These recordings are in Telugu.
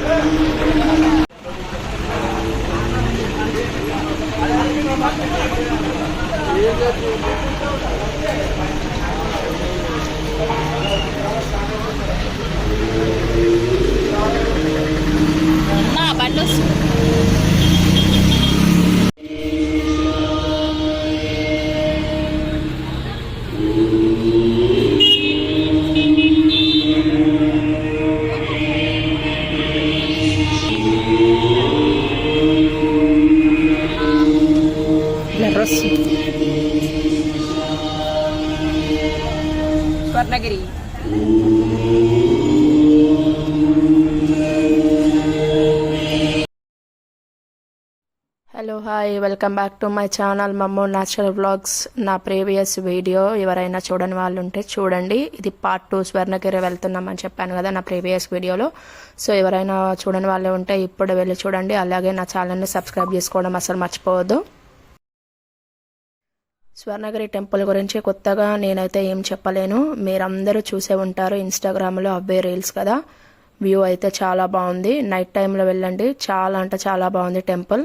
బండి Swarnagiri. Hello hi, welcome back to my channel Mammo natural vlogs. నా ప్రీవియస్ వీడియో ఎవరైనా చూడని వాళ్ళు ఉంటే చూడండి. ఇది పార్ట్ 2 స్వర్ణగిరి వెళ్తున్నామని చెప్పాను కదా నా ప్రీవియస్ వీడియోలో. సో ఎవరైనా చూడని వాళ్ళే ఉంటే ఇప్పుడు వెళ్ళి చూడండి. అలాగే నా ఛానల్ని సబ్స్క్రైబ్ చేసుకోవడం అసలు మర్చిపోవద్దు. స్వర్ణగిరి టెంపుల్ గురించి కొత్తగా నేనైతే ఏం చెప్పలేను, మీరందరూ చూసే ఉంటారు ఇన్స్టాగ్రామ్లో అవే రీల్స్ కదా. వ్యూ అయితే చాలా బాగుంది. నైట్ టైంలో వెళ్ళండి, చాలా అంటే చాలా బాగుంది టెంపుల్.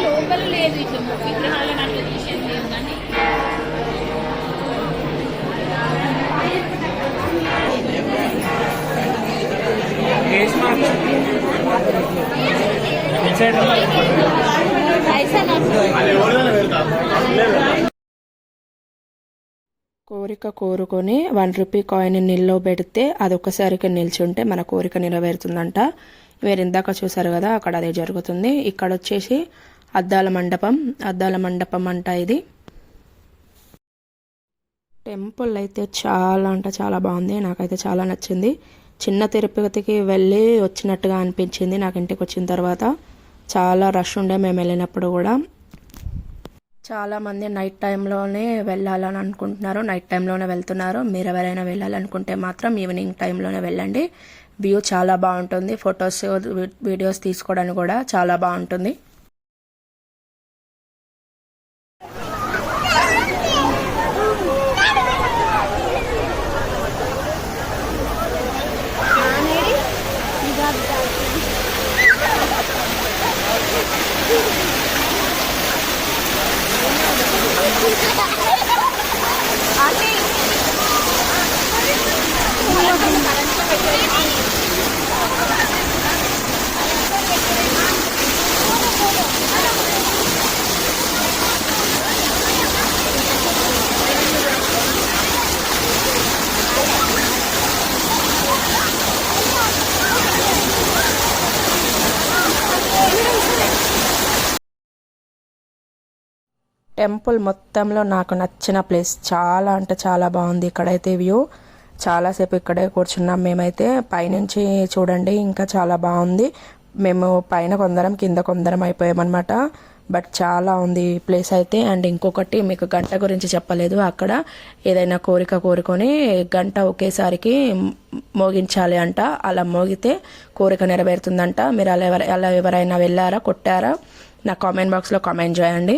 లోపల లేదు ఇట్లా విగ్రహాలను అట్లా తీసేది లేదు కానీ కోరిక కోరుకొని 1 రూపీ కాయిన్ నీళ్ళలో పెడితే అదొక్కసారికి నిల్చుంటే మన కోరిక నెరవేరుతుందంట. మీరు ఇందాక చూసారు కదా, అక్కడ అదే జరుగుతుంది. ఇక్కడ వచ్చేసి అద్దాల మండపం అంట ఇది. టెంపుల్ అయితే చాలా అంటే చాలా బాగుంది, నాకైతే చాలా నచ్చింది. చిన్న తిరుపతికి వెళ్ళి వచ్చినట్టుగా అనిపించింది నాకు ఇంటికి వచ్చిన తర్వాత. చాలా రష్ ఉండే మేము వెళ్ళినప్పుడు కూడా. చాలామంది నైట్ టైంలోనే వెళ్ళాలని అనుకుంటున్నారు, నైట్ టైంలోనే వెళ్తున్నారు. మీరు ఎవరైనా వెళ్ళాలనుకుంటే మాత్రం ఈవినింగ్ టైంలోనే వెళ్ళండి. వ్యూ చాలా బాగుంటుంది, ఫొటోస్ వీడియోస్ తీసుకోవడానికి కూడా చాలా బాగుంటుంది. టెంపుల్ మొత్తంలో నాకు నచ్చిన ప్లేస్, చాలా అంటే చాలా బాగుంది. ఇక్కడైతే వ్యూ చాలాసేపు ఇక్కడే కూర్చున్నాం మేమైతే. పైనుంచి చూడండి ఇంకా చాలా బాగుంది. మేము పైన కొందరం కింద కొందరం అయిపోయామన్నమాట. బట్ చాలా ఉంది ప్లేస్ అయితే. అండ్ ఇంకొకటి మీకు గంట గురించి చెప్పలేదు. అక్కడ ఏదైనా కోరిక కోరుకొని గంట ఒకేసారికి మోగించాలి అంట. అలా మోగితే కోరిక నెరవేరుతుందంట. మీరు అలా ఎవరైనా వెళ్ళారా, కొట్టారా? నా కామెంట్ బాక్స్లో కామెంట్ చేయండి.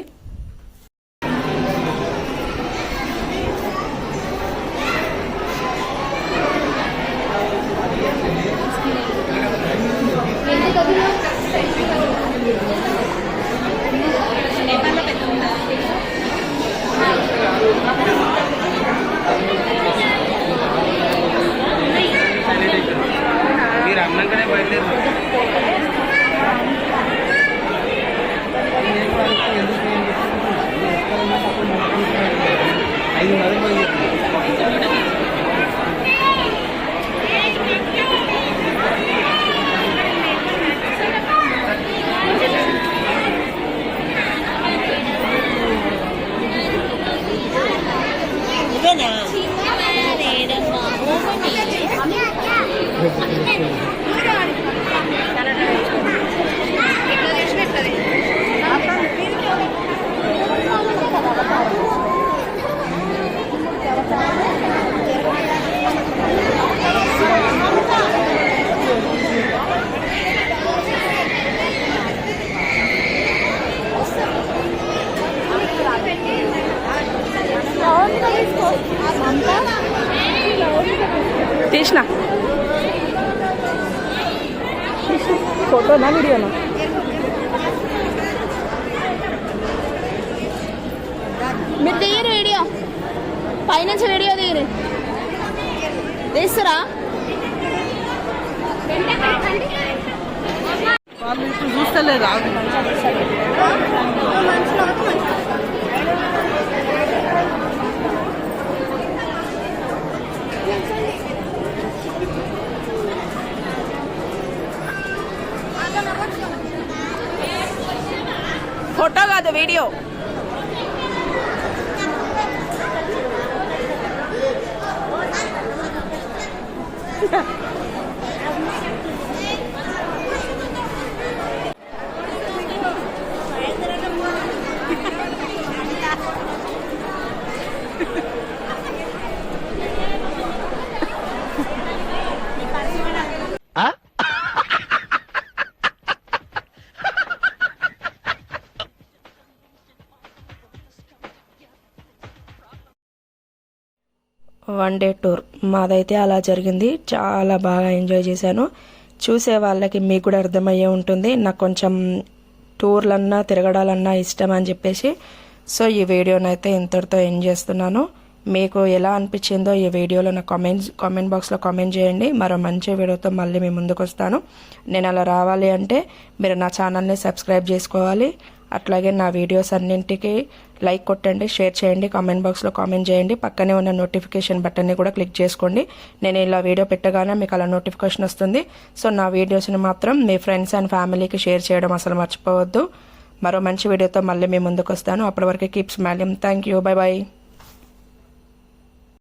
మీరు అన్నంకనే బయలుదేరు. ఫోటోనా వీడియోనా? మీరు దిగిరు వీడియో, పైనుంచి వీడియో దిగిరు, తీస్తారా? వాళ్ళు ఇప్పుడు చూస్తలేరు. ఫోటో కాదు వీడియో. వన్ డే టూర్ మాదైతే అలా జరిగింది. చాలా బాగా ఎంజాయ్ చేశాను. చూసే వాళ్ళకి మీకు కూడా అర్థమయ్యే ఉంటుంది నాకు కొంచెం టూర్లన్నా తిరగడాలన్నా ఇష్టం అని చెప్పేసి. సో ఈ వీడియోనైతే ఇంతటితో ఎండ్ చేస్తున్నాను. మీకు ఎలా అనిపించిందో ఈ వీడియోలో నా కామెంట్ బాక్స్లో కామెంట్ చేయండి. మరో మంచి వీడియోతో మళ్ళీ మీ ముందుకు వస్తాను. నేను అలా రావాలి అంటే మీరు నా ఛానల్ని సబ్స్క్రైబ్ చేసుకోవాలి. అట్లాగే నా వీడియోస్ అన్నింటికి లైక్ కొట్టండి, షేర్ చేయండి, కామెంట్ బాక్స్లో కామెంట్ చేయండి. పక్కనే ఉన్న నోటిఫికేషన్ బటన్ని కూడా క్లిక్ చేసుకోండి. నేను ఇలా వీడియో పెట్టగానే మీకు అలా నోటిఫికేషన్ వస్తుంది. సో నా వీడియోస్ని మాత్రం మీ ఫ్రెండ్స్ అండ్ ఫ్యామిలీకి షేర్ చేయడం అసలు మర్చిపోవద్దు. మరో మంచి వీడియోతో మళ్ళీ మీ ముందుకు వస్తాను. అప్పటి వరకు keep smiling. Thank you. Bye bye.